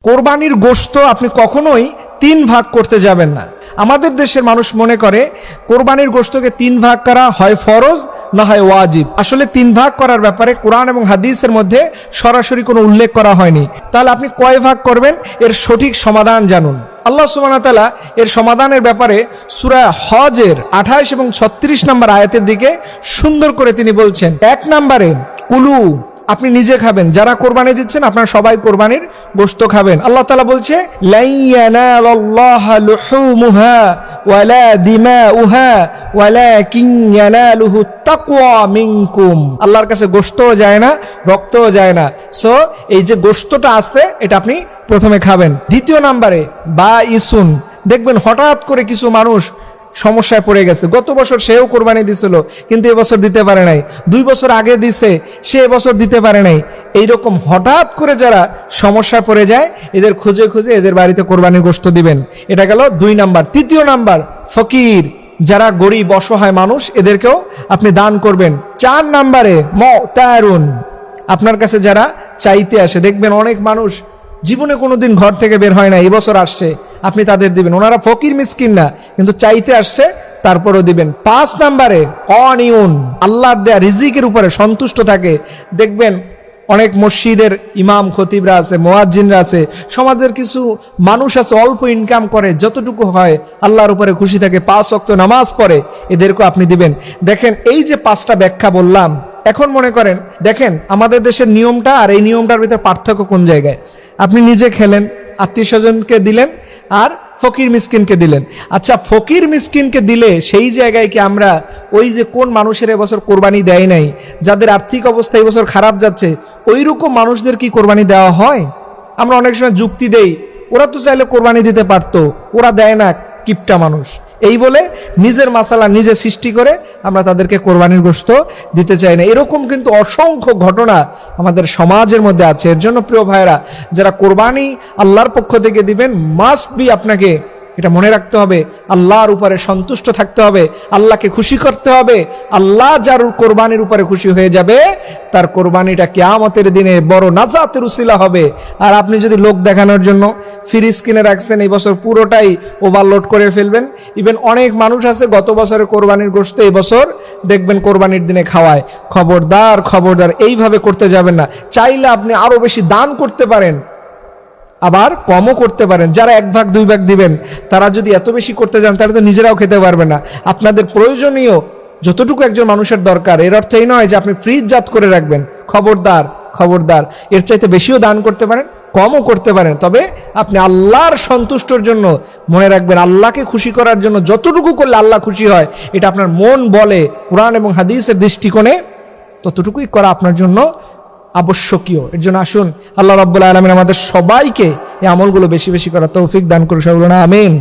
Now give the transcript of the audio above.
কোরবানির গোশত আপনি কখনোই 3 ভাগ করতে যাবেন না। আমাদের দেশের মানুষ মনে করে কোরবানির গোশতকে 3 ভাগ করা হয় ফরজ না হয় ওয়াজিব। আসলে 3 ভাগ করার ব্যাপারে কোরআন এবং হাদিসের মধ্যে সরাসরি কোনো উল্লেখ করা হয়নি। তাহলে আপনি কয় ভাগ করবেন এর সঠিক সমাধান জানুন। আল্লাহ সুবহানাহু ওয়া তাআলা এর সমাধানের ব্যাপারে সূরা হজের 28 এবং 36 নম্বর আয়াতের দিকে সুন্দর করে তিনি বলছেন। 1 নম্বরে কুলু, আপনি নিজে খাবেন, যারা কোরবানি দিচ্ছেন আপনারা সবাই কোরবানির গোশত খাবেন। আল্লাহ তাআলা বলছে লা ইয়ানালাল্লাহু লুহুমুহা ওয়ালা দিমাউহা ওয়ালাকিন ইয়ানালুহু তাকওয়া মিনকুম। আল্লাহর কাছে গোশতও যায় না, রক্তও যায় না। সো এই যে গোশতটা আছে এটা আপনি প্রথমে খাবেন। দ্বিতীয় নম্বরে বা ইসুন, দেখবেন হঠাৎ করে কিছু মানুষ সমস্যায় পড়ে গেছে। গত বছর সেও কোরবানি দিছিল কিন্তু এবছর দিতে পারে নাই, 2 বছর আগে দিছে সে এবছর দিতে পারে নাই। এইরকম হঠাৎ করে যারা সমস্যায় পড়ে যায় এদের খুঁজে খুঁজে এদের বাড়িতে কোরবানির গোশত দিবেন। এটা গেল 2 নাম্বার। তৃতীয় নাম্বার ফকির, যারা গরিব অসহায় মানুষ এদেরকেও আপনি দান করবেন। 4 নাম্বারে মুতারুন, আপনার কাছে যারা চাইতে আসে, দেখবেন অনেক মানুষ জীবনে কোনোদিন ঘর থেকে বের হয় না, এই বছর আসছে, আপনি তাদের দিবেন। ওনারা ফকির মিসকিন না কিন্তু চাইতে আসছে, তারপরও দিবেন। 5 নাম্বারে অনিউন, আল্লাহর দেয়া রিজিকের উপরে সন্তুষ্ট থাকে। দেখবেন অনেক মসজিদের ইমাম খতিবরা আছে, মুয়াজ্জিনরা আছে, সমাজের কিছু মানুষ আছে অল্প ইনকাম করে, যতটুকু হয় আল্লাহর উপরে খুশি থাকে, 5 ওয়াক্ত নামাজ পড়ে, এদেরকেও আপনি দিবেন। দেখেন এই যে 5টা ব্যাখ্যা বললাম, এখন মনে করেন দেখেন আমাদের দেশের নিয়মটা আর এই নিয়মটার ভিতরে পার্থক্য কোন জায়গায়। আপনি নিজে খেলেন, আত্মীয় স্বজনকে দিলেন, আর ফকির মিসকিনকে দিলেন। আচ্ছা, ফকির মিসকিনকে দিলে সেই জায়গায় কি আমরা ওই যে কোন মানুষের এবছর কোরবানি দেয় নাই, যাদের আর্থিক অবস্থা এবছর খারাপ যাচ্ছে, ওই রকম মানুষদের কি কোরবানি দেওয়া হয়? আমরা অনেক সময় যুক্তি দেই ওরা তো চাইলে কোরবানি দিতে পারতো, ওরা দেয় না, কিপটা মানুষ, এই বলে নিজের মাসালা নিজে সৃষ্টি করে আমরা তাদেরকে কোরবানির গোশত দিতে চাই না। এরকম কিন্তু অসংখ্য ঘটনা আমাদের সমাজের মধ্যে আছে। এর জন্য প্রিয় ভাইরা, যারা কোরবানি আল্লাহর পক্ষ থেকে দিবেন, মাস্ট বি আপনাকে এটা মনে রাখতে হবে আল্লাহর উপরে সন্তুষ্ট থাকতে হবে, আল্লাহকে খুশি করতে হবে। আল্লাহ যার কোরবানির উপরে খুশি হয়ে যাবে তার কোরবানিটা কিয়ামতের দিনে বড় নাজাতের উসিলা হবে। আর আপনি যদি লোক দেখানোর জন্য ফ্রিজ কিনে রাখছেন, এই বছর পুরোটাই ওভারলোড করে ফেলবেন। ইভেন অনেক মানুষ আছে গত বছরের কোরবানির গোশত এই বছর দেখবেন কোরবানির দিনে খাওয়ায়। খবরদার খবরদার, এইভাবে করতে যাবেন না। চাইলে আপনি আরো বেশি দান করতে পারেন, আবার কমও করতে পারেন। যারা 1 ভাগ 2 ভাগ দিবেন তারা যদি এত বেশি করতে যান তাহলে তো নিজেরাও খেতে পারবে না। আপনাদের প্রয়োজনীয় যতটুকু একজন মানুষের দরকার, এর অর্থ এই নয় যে আপনি ফ্রিজ জাত করে রাখবেন। খবরদার খবরদার, এর চাইতে বেশিও দান করতে পারেন, কমও করতে পারেন, তবে আপনি আল্লাহর সন্তুষ্টর জন্য মনে রাখবেন, আল্লাহকে খুশি করার জন্য যতটুকু করলে আল্লাহ খুশি হয় এটা আপনার মন বলে, কোরআন এবং হাদিসের দৃষ্টিকোণে ততটুকুই করা আপনার জন্য আবশ্যকীয়। এর জন্য আসুন আল্লাহ রাব্বুল আলামিন আমাদের সবাইকে এই আমলগুলো বেশি বেশি করার তৌফিক দান করুন। সকলে আমিন।